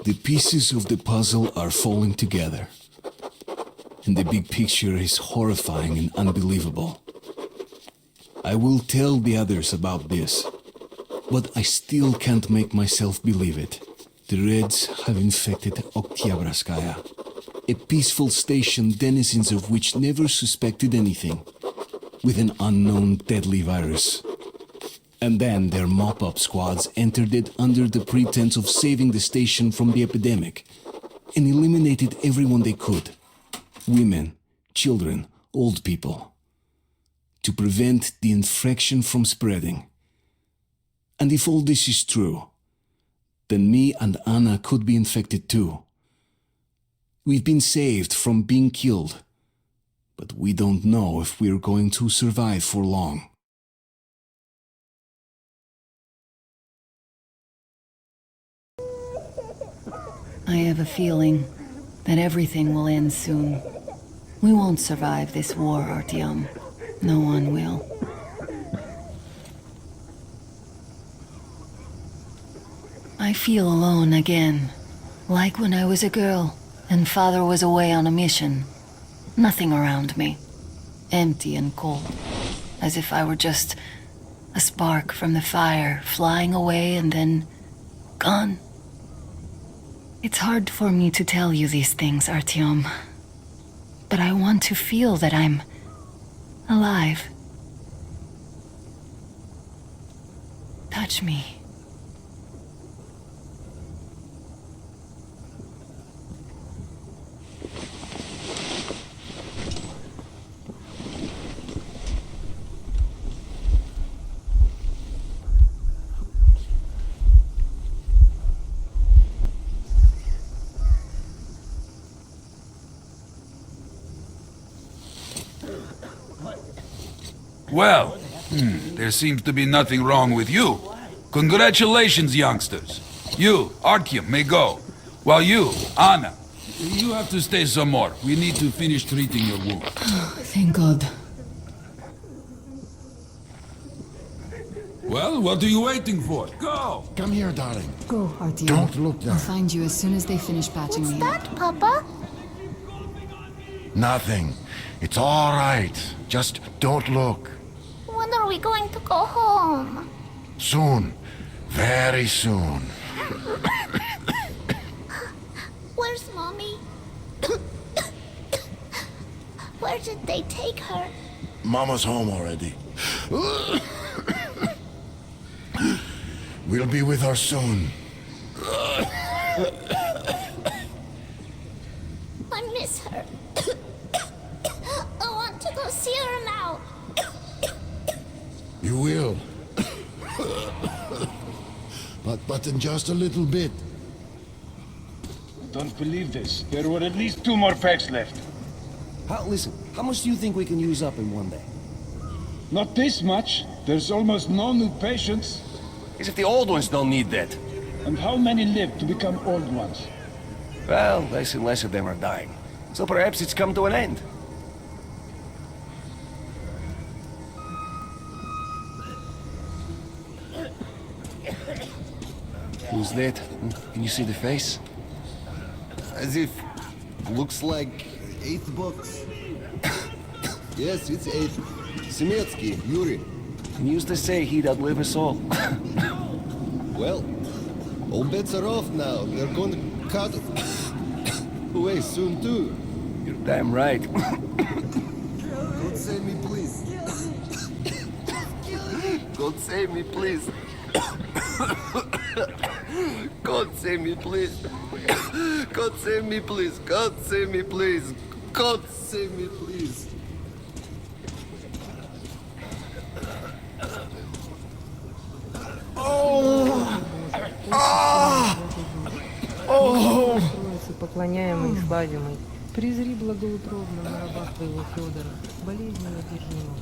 The pieces of the puzzle are falling together. And the big picture is horrifying and unbelievable. I will tell the others about this, but I still can't make myself believe it. The Reds have infected Oktyabrskaya, a peaceful station denizens of which never suspected anything, with an unknown deadly virus. And then their mop-up squads entered it under the pretense of saving the station from the epidemic, and eliminated everyone they could. Women, children, old people. To prevent the infection from spreading. And if all this is true, then me and Anna could be infected too. We've been saved from being killed, but we don't know if we're going to survive for long. I have a feeling that everything will end soon. We won't survive this war, Artyom. No one will. I feel alone again, like when I was a girl and father was away on a mission. Nothing around me. Empty and cold, as if I were just a spark from the fire, flying away and then gone. It's hard for me to tell you these things, Artyom. But I want to feel that I'm alive. Touch me. Well, there seems to be nothing wrong with you. Congratulations, youngsters. You, Artyom, may go. While you, Anna, you have to stay some more. We need to finish treating your wound. Thank God. Well, what are you waiting for? Go! Come here, darling. Go, Artyom. Don't look I'll down. find you as soon as they finish patching me up. That, Papa? Nothing. It's all right. Just don't look. When are we going to go home? Soon. Very soon. Where's Mommy? Where did they take her? Mama's home already. We'll be with her soon. I miss her. I want to go see her now. You will. But in just a little bit. Don't believe this. There were at least 2 more packs left. Listen, how much do you think we can use up in one day? Not this much. There's almost no new patients. As if the old ones don't need that. And how many live to become old ones? Well, less and less of them are dying. So perhaps it's come to an end. Who's that? Can you see the face? As if... looks like 8th box. Yes, it's 8th. Semetsky, Yuri. Used to say he'd outlive us all. Well, all bets are off now. They're gonna cut away soon too. You're damn right. God save me, please. God save me, please. God save me, please. God save me, please. God save me, please. God save me, please. Поклоняемый и славимый, презри благоутробно на раба твоего Федора, болезненно одержимого.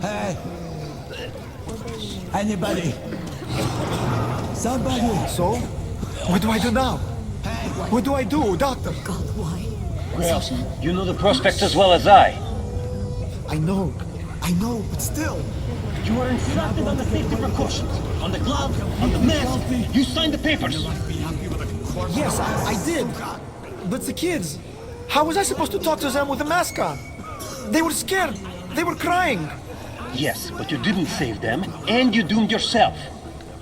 Hey! Anybody? Somebody! So? What do I do now? What do I do, Doctor? God, why? Well, you know the prospects as well as I. I know, but still. You were instructed on the safety precautions. on the glove, on the mask. You signed the papers. Yes, I did. But the kids, how was I supposed to talk to them with a mask on? They were scared. They were crying. Yes, but you didn't save them, and you doomed yourself.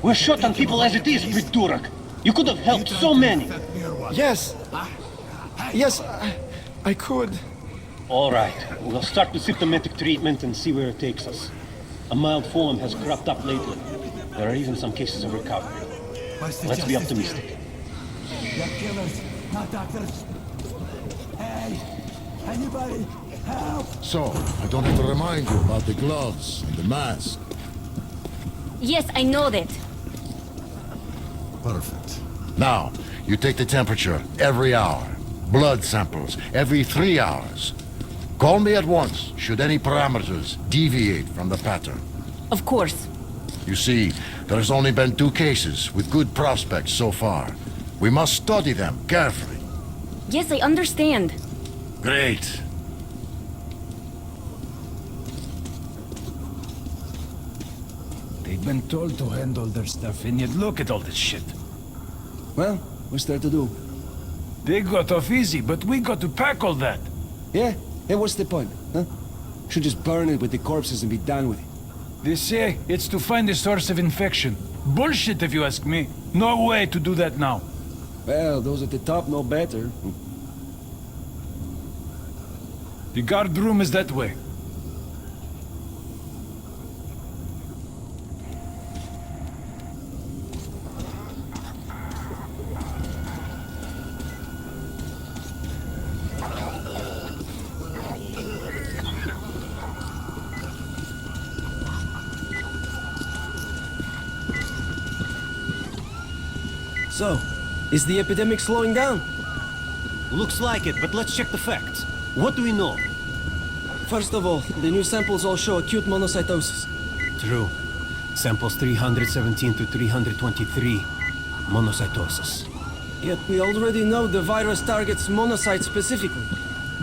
We're short on people as it is, Prydurok. You could have helped so many. Yes. Yes, I could. All right, we'll start with symptomatic treatment and see where it takes us. A mild form has cropped up lately. There are even some cases of recovery. Let's be optimistic. They're killers, not doctors. Hey, anybody, help! So, I don't have to remind you about the gloves and the mask. Yes, I know that. Perfect. Now, you take the temperature every hour. Blood samples every 3 hours. Call me at once should any parameters deviate from the pattern. Of course. You see, there's only been 2 cases with good prospects so far. We must study them carefully. Yes, I understand. Great. They've been told to handle their stuff, and yet look at all this shit. Well, what's there to do? They got off easy, but we got to pack all that. Yeah? Hey, what's the point, huh? Should just burn it with the corpses and be done with it. They say it's to find the source of infection. Bullshit, if you ask me. No way to do that now. Well, those at the top know better. The guard room is that way. So, is the epidemic slowing down? Looks like it, but let's check the facts. What do we know? First of all, the new samples all show acute monocytosis. True. Samples 317 to 323. Monocytosis. Yet we already know the virus targets monocytes specifically.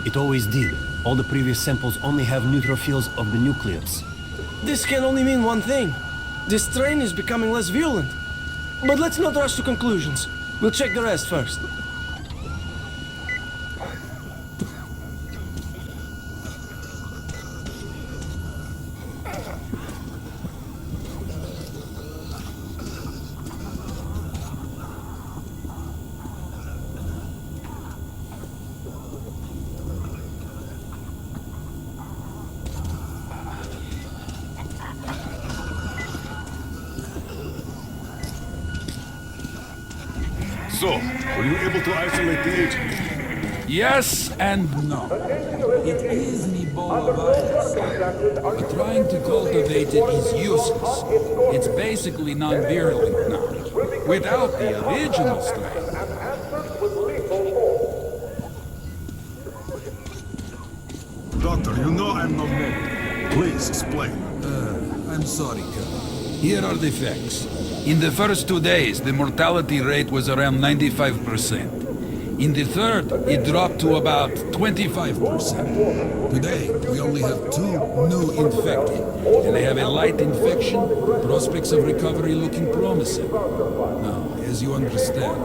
It always did. All the previous samples only have neutrophils of the nucleus. This can only mean one thing. This strain is becoming less virulent. But let's not rush to conclusions. We'll check the rest first. So, were you able to isolate the agent? Yes and no. It is an Ebola virus. But trying to cultivate it is useless. It's basically non-virulent now. Without the original strain. Doctor, you know I'm not medical. Please explain. I'm sorry, Colonel. Here are the facts. In the first 2 days, the mortality rate was around 95%. In the third, it dropped to about 25%. Today, we only have 2 new infected, and they have a light infection, prospects of recovery looking promising. Now, as you understand,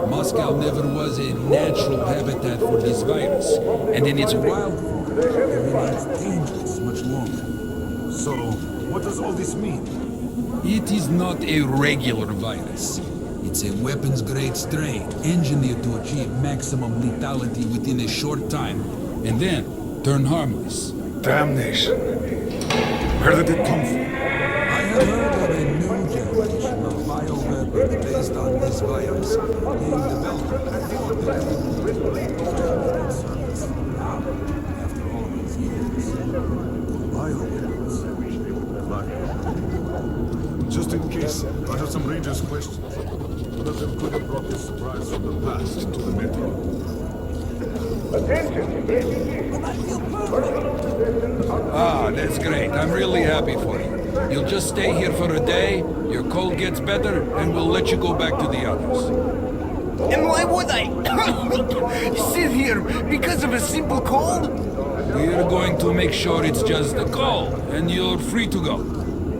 Moscow never was a natural habitat for this virus, and in its wild form, it remains dangerous much longer. So, what does all this mean? It is not a regular virus. It's a weapons-grade strain, engineered to achieve maximum lethality within a short time, and then turn harmless. Damnation. Where did it come from? I have heard of a new generation of bioweapons based on this virus being developed. I thought that it would be service now, after all these years. Bioweapons. Right. Just in case, I have some Rangers questions. One of them could have brought this surprise from the past into the network. Ah, that's great. I'm really happy for you. You'll just stay here for a day, your cold gets better, and we'll let you go back to the others. And why would I sit here because of a simple cold? We're going to make sure it's just a cold, and you're free to go.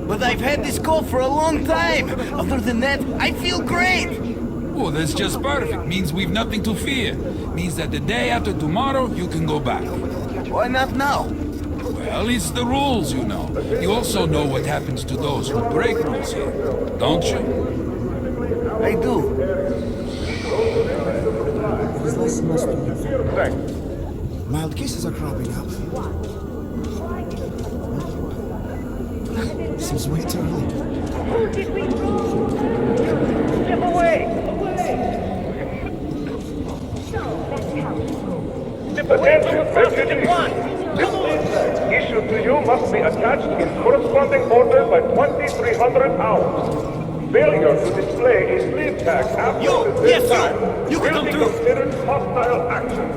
but I've had this cold for a long time. Other than that, I feel great. Oh, that's just perfect. Means we've nothing to fear. Means that the day after tomorrow, you can go back. Why not now? Well, it's the rules, you know. You also know what happens to those who break rules here, don't you? I do. Mild cases are cropping up. Seems way too early. Step away! Attention, refugees! This leaflet issued to you must be attached in corresponding order by 2300 hours. Failure to display a sleeve tag after this time will be considered hostile action.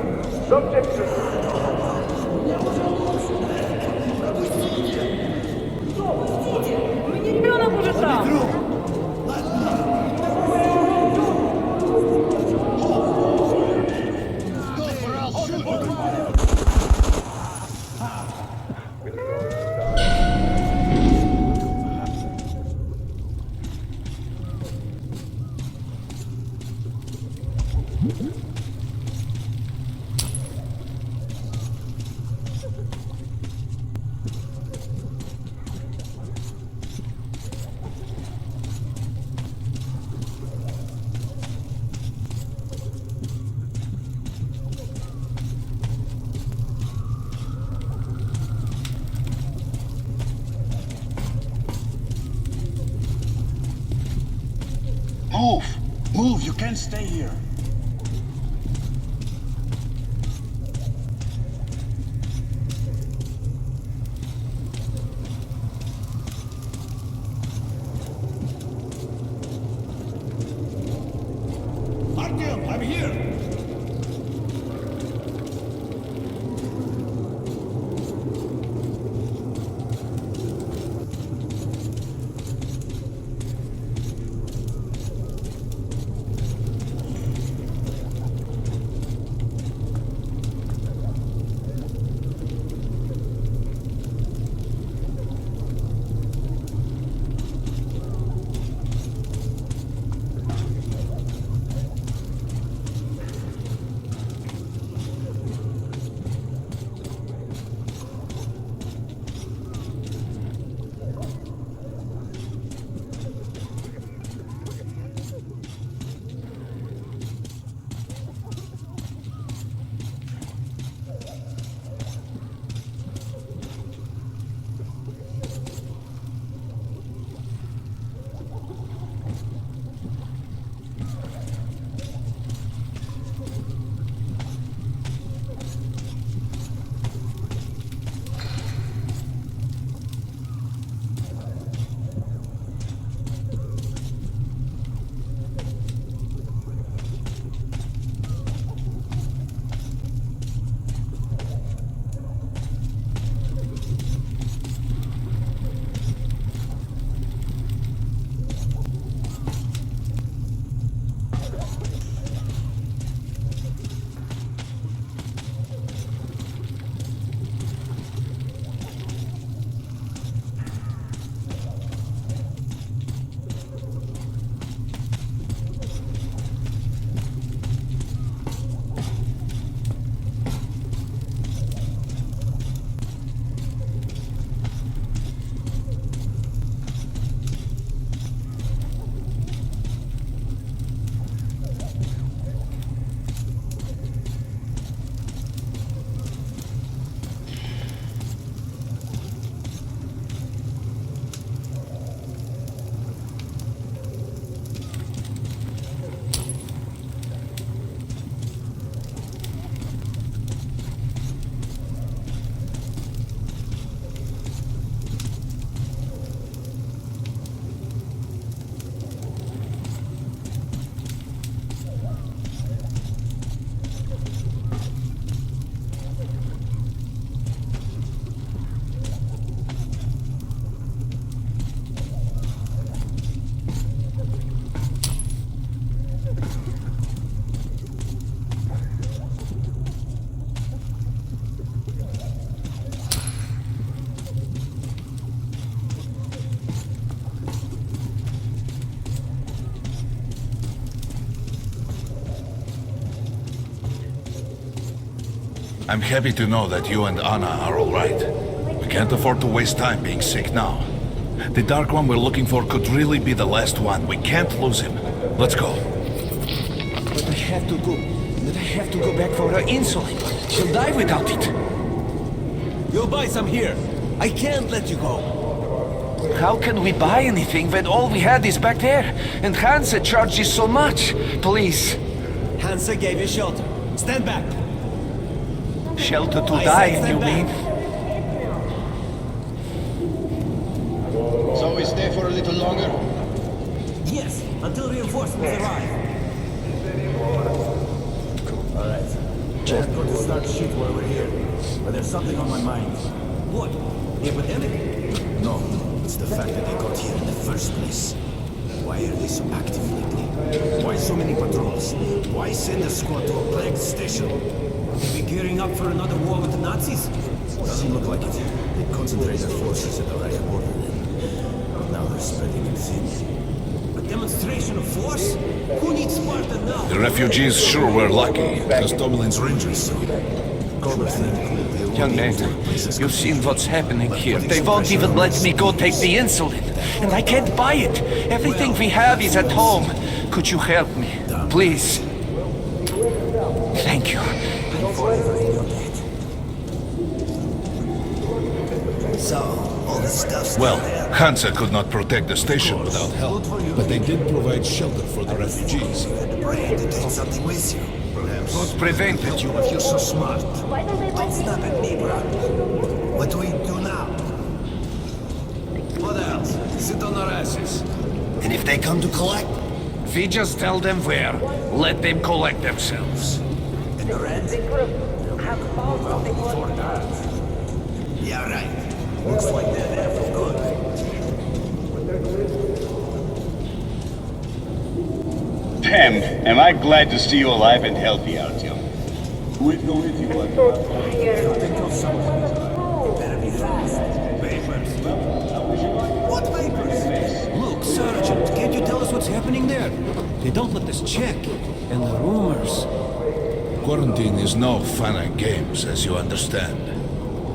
Subject to... Ребенок уже там. Move! Move! You can't stay here. Artyom, I'm here! I'm happy to know that you and Anna are all right. We can't afford to waste time being sick now. The Dark One we're looking for could really be the last one. We can't lose him. Let's go. But I have to go. But I have to go back for her insulin. She'll die without it. You'll buy some here. I can't let you go. How can we buy anything when all we had is back there? And Hansa charges so much. Please. Hansa gave you shelter. Stand back. Shelter to I die, said you stand mean? back. So we stay for a little longer? Yes, until reinforcements arrive. Alright. Just going to start shit while we're here. But there's something on my mind. What? The epidemic? No, it's the fact that they got here in the first place. Why are they so active lately? Why so many patrols? Why send a squad to a plagued station? Are we gearing up for another war with the Nazis? Doesn't look like it. They concentrated their forces at the Raya border then. Now they're spreading it thin. A demonstration of force? Who needs Sparta now? The refugees sure were lucky. That's Domelin's Rangers, so. Young man, you've seen what's happening here. They won't even let me go take the insulin. And I can't buy it. Everything we have is at home. Could you help me? Please. Thank you. So, all this stuff's Well, Hansa could not protect the station without help. But they did provide shelter for the refugees. brain to take something with you. Perhaps. What prevented you? If you're so smart. Don't snap at me, bro. What do we do now? What else? Sit on our asses. And if they come to collect? We just tell them where. Let them collect themselves. And the rent? Yeah, right. Looks like they're there for good. Damn, am I glad to see you alive and healthy, Artyom. We'll go with you, Better be fast. Papers. What papers? Look, Sergeant, can't you tell us what's happening there? They don't let us check. And the rumors. Quarantine is no fun and games, as you understand.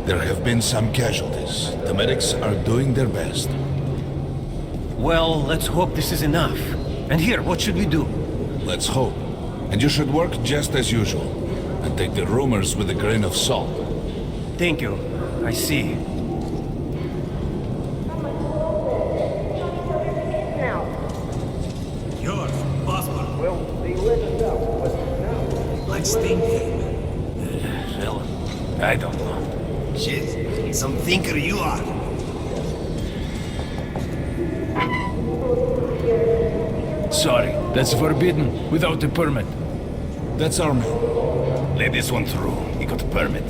There have been some casualties. The medics are doing their best. Well, let's hope this is enough. And here, what should we do? Let's hope. And you should work just as usual. And take the rumors with a grain of salt. Thank you. I see. Yours, Bosman. Well, they let us out. Like stinking. Well, I don't know. Shit, some thinker you are. Sorry, that's forbidden without a permit. That's our man. Let this one through. He got a permit.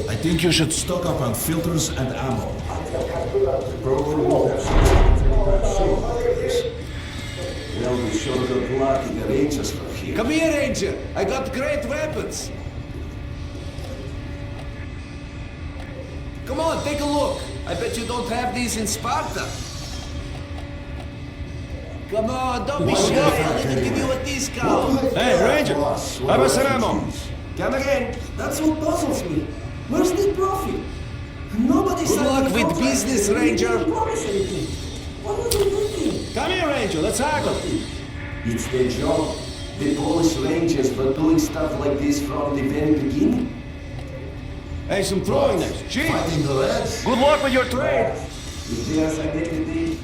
I think you should stock up on filters and ammo. Well, we sure got lucky the Rangers were here. Come here, Ranger. I got great weapons. Come on, take a look. I bet you don't have these in Sparta. Come on, don't be shy. I'll even give you a discount. Hey, Ranger, have us some ammo. Come again. That's what puzzles me. Where's the profit? Nobody Good luck with business, Ranger. What are they thinking? Come here, Ranger. Let's haggle. It's their job. The Polish Rangers were doing stuff like this from the very beginning. Hey, some throwing knives. Gee. Fighting the lads. Good luck with your trade. If there's identity,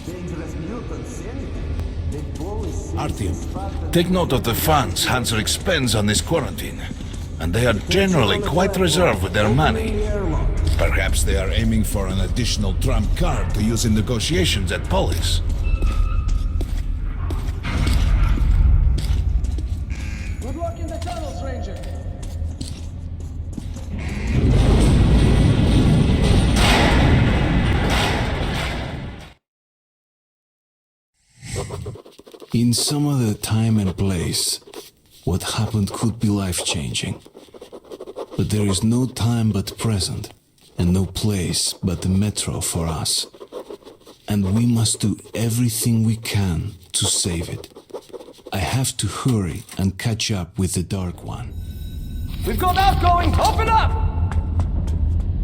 dangerous mutants, anything. The Polish... Artyom, take note of the funds Hansa expends on this quarantine. And they are generally quite reserved with their money. Perhaps they are aiming for an additional trump card to use in negotiations at Polis. Good luck in the tunnels, Ranger. In some other time and place, what happened could be life-changing. But there is no time but present, and no place but the metro for us. And we must do everything we can to save it. I have to hurry and catch up with the Dark One. We've got outgoing! Open up!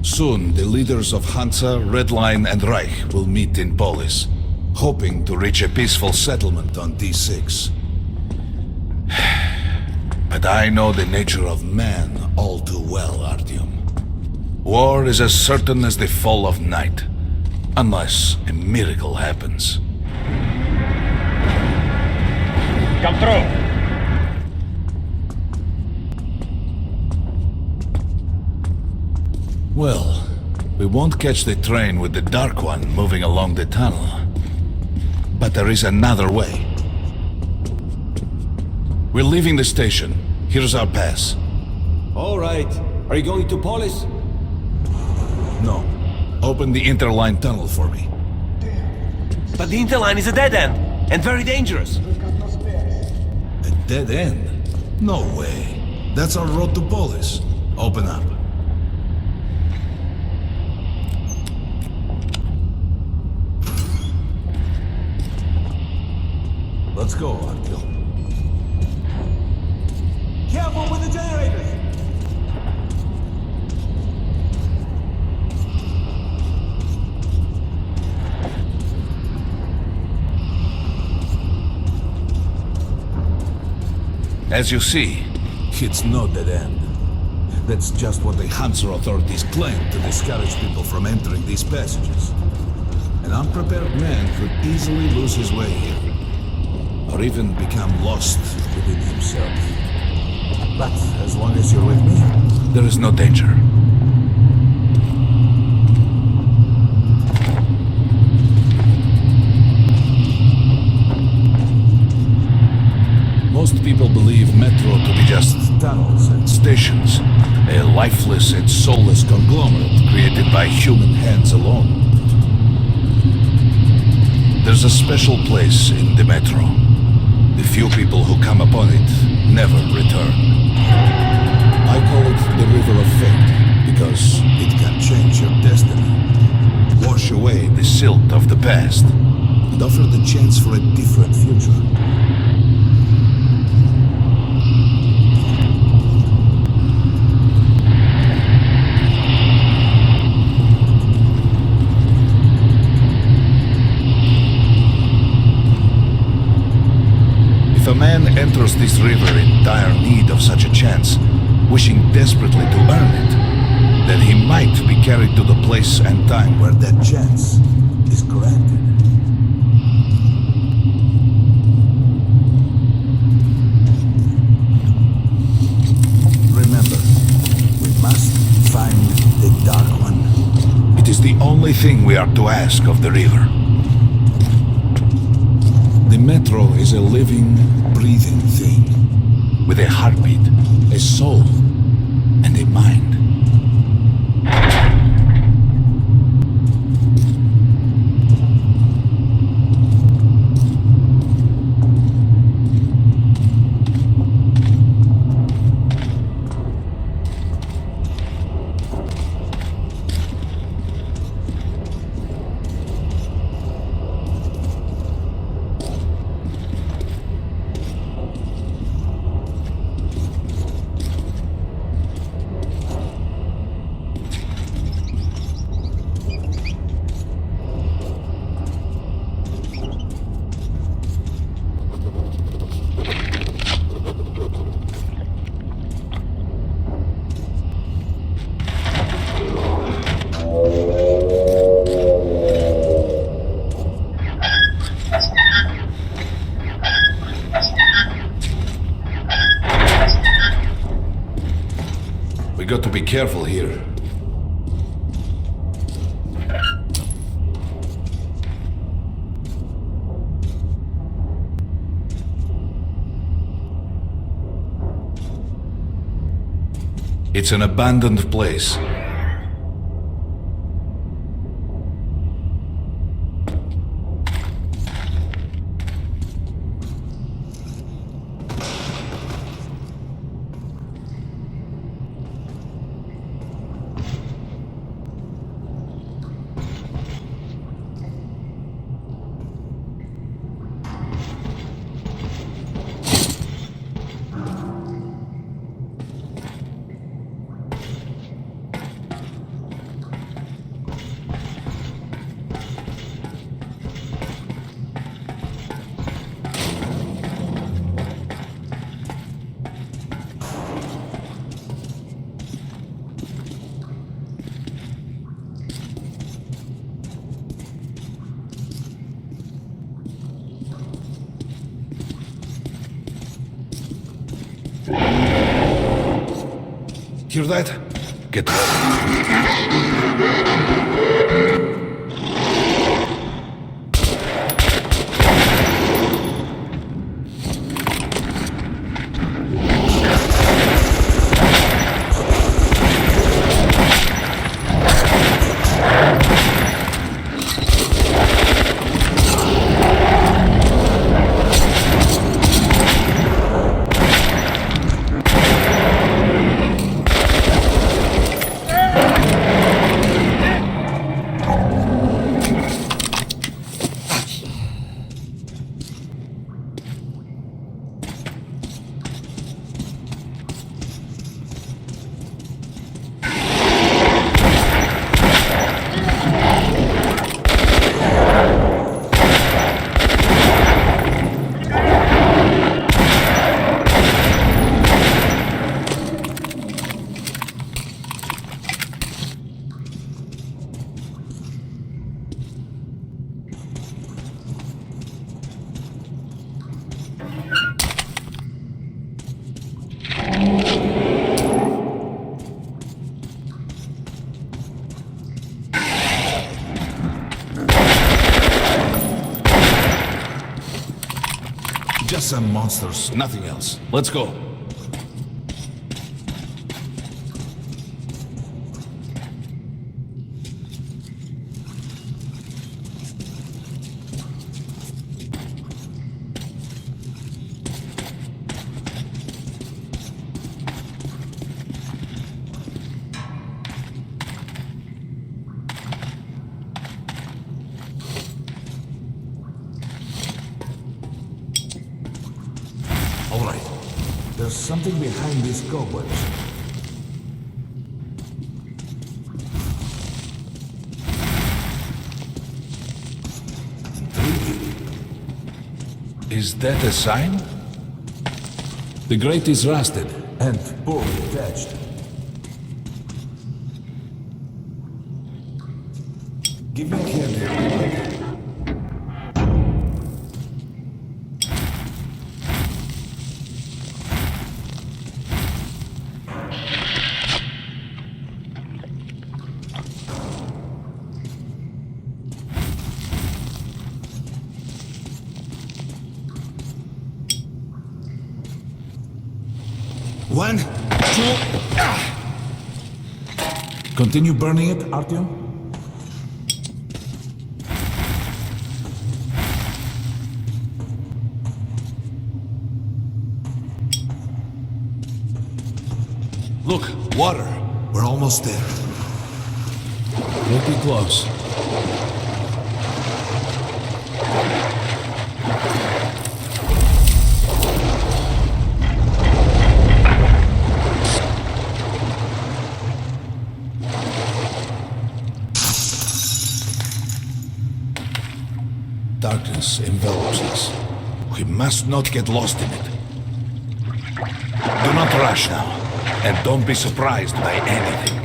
Soon, the leaders of Hansa, Red Line, and Reich will meet in Polis, hoping to reach a peaceful settlement on D6. But I know the nature of man all too well, Artyom. War is as certain as the fall of night, unless a miracle happens. Come through! Well, we won't catch the train with the Dark One moving along the tunnel. But there is another way. We're leaving the station. Here's our pass. All right. Are you going to Polis? No. Open the interline tunnel for me. But the interline is a dead end, and very dangerous. A dead end? No way. That's our road to Polis. Open up. Let's go, Artyom. Careful with the generators! As you see, It's no dead end. That's just what the Hansa authorities claim to discourage people from entering these passages. An unprepared man could easily lose his way here, or even become lost within himself. But as long as you're with me, there is no danger. Most people believe metro to be just tunnels and stations, a lifeless and soulless conglomerate created by human hands alone. There's a special place in the metro. The few people who come upon it never return. I call it the River of Fate, because it can change your destiny, wash away the silt of the past, and offer the chance for a different future. If a man enters this river in dire need of such a chance, wishing desperately to earn it, then he might be carried to the place and time where that chance is granted. Remember, we must find the Dark One. It is the only thing we are to ask of the river. The metro is a living, breathing thing, with a heartbeat, a soul, and a mind. We got to be careful here. It's an abandoned place. Hear that? Get ready. Just some monsters, nothing else. Let's go. All right. There's something behind these cobwebs. Is that a sign? The grate is rusted and poorly attached. Give me a hand here. One, two. Continue burning it, Artyom. Look, water. We're almost there. Pretty close. Darkness envelops us. We must not get lost in it. Do not rush now, and don't be surprised by anything.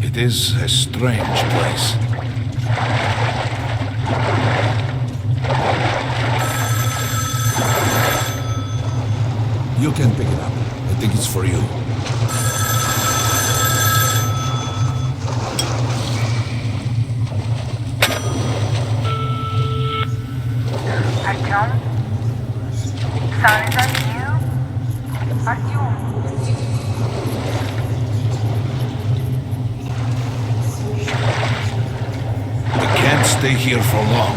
It is a strange place. You can pick it up. I think it's for you. Artyom? Son, is that you? Artyom? We can't stay here for long.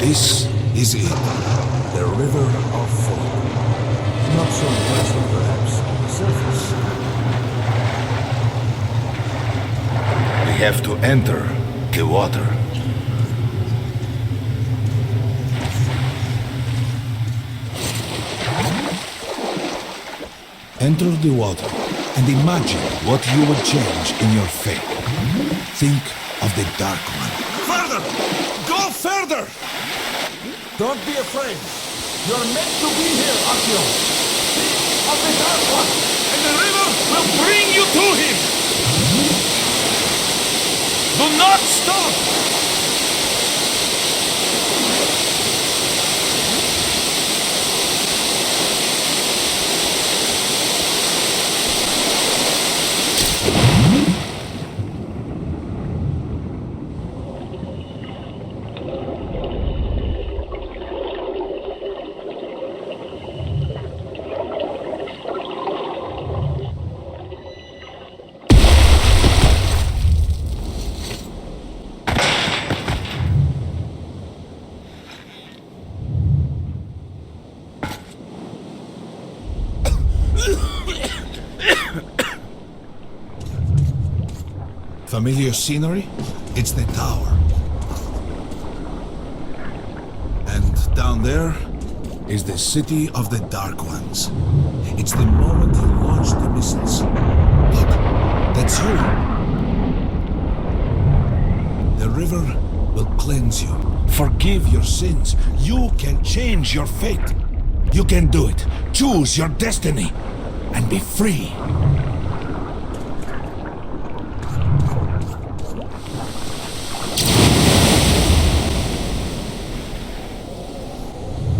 This is it. The River of Fog. Not so pleasant, perhaps, on the surface. We have to enter the water. Enter the water and imagine what you would change in your fate. Think of the Dark One. Further! Go further! Don't be afraid. You're meant to be here, Artyom. Of the Dark One. And the river will bring you to him! Do not stop! Familiar scenery? It's the tower. And down there is the city of the Dark Ones. It's the moment you launch the missiles. Look, that's you. The river will cleanse you. Forgive your sins. You can change your fate. You can do it. Choose your destiny and be free.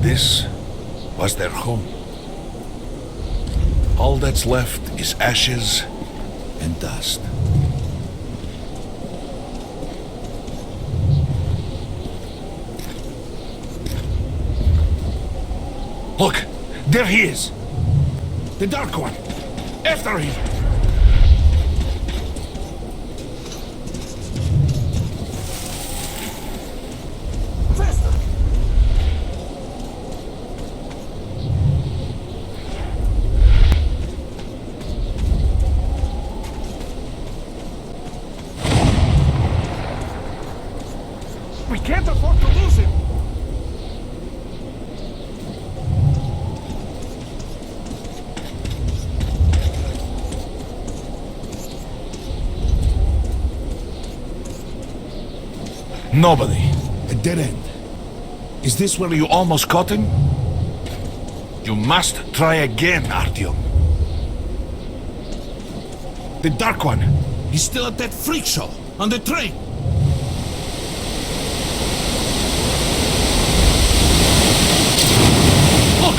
This was their home. All that's left is ashes and dust. Look, there he is. The Dark One. After him. We can't afford to lose him! Nobody. A dead end. Is this where you almost caught him? You must try again, Artyom. The Dark One. He's still at that freak show. On the train. Look!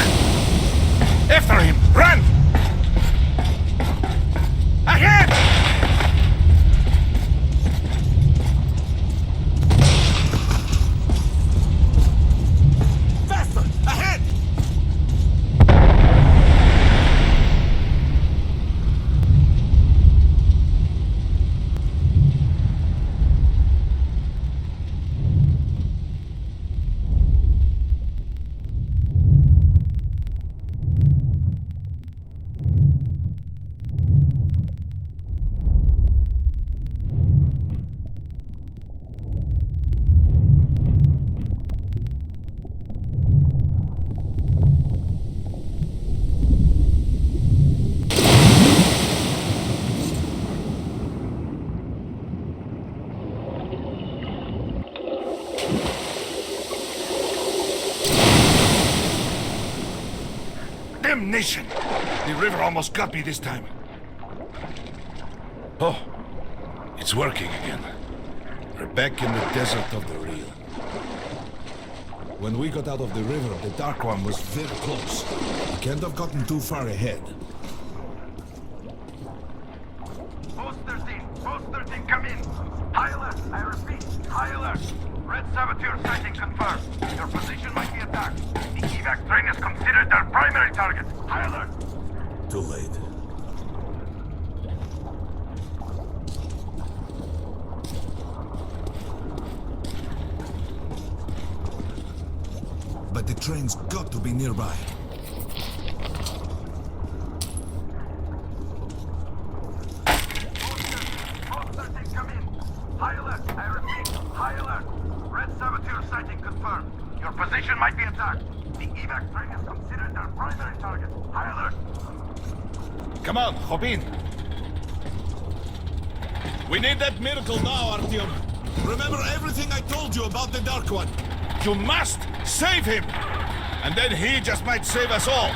After him! Run! Ahead! Faster! Ahead! Damnation! The river almost got me this time. Oh, it's working again. We're back in the desert of the real. When we got out of the river, the Dark One was very close. We can't have gotten too far ahead. Post 13, come in. High alert, I repeat, high alert. Red saboteur sighting confirmed. Your position might be attacked. The evac train is considered their primary target. High alert. Too late. But the train's got to be nearby. Post 13, come in. High alert, I repeat, high alert. Red saboteur sighting confirmed. Your position might be attacked. The evac train is considered their primary target. High alert. Come on, hop in. We need that miracle now, Artyom. Remember everything I told you about the Dark One. You must save him! And then he just might save us all.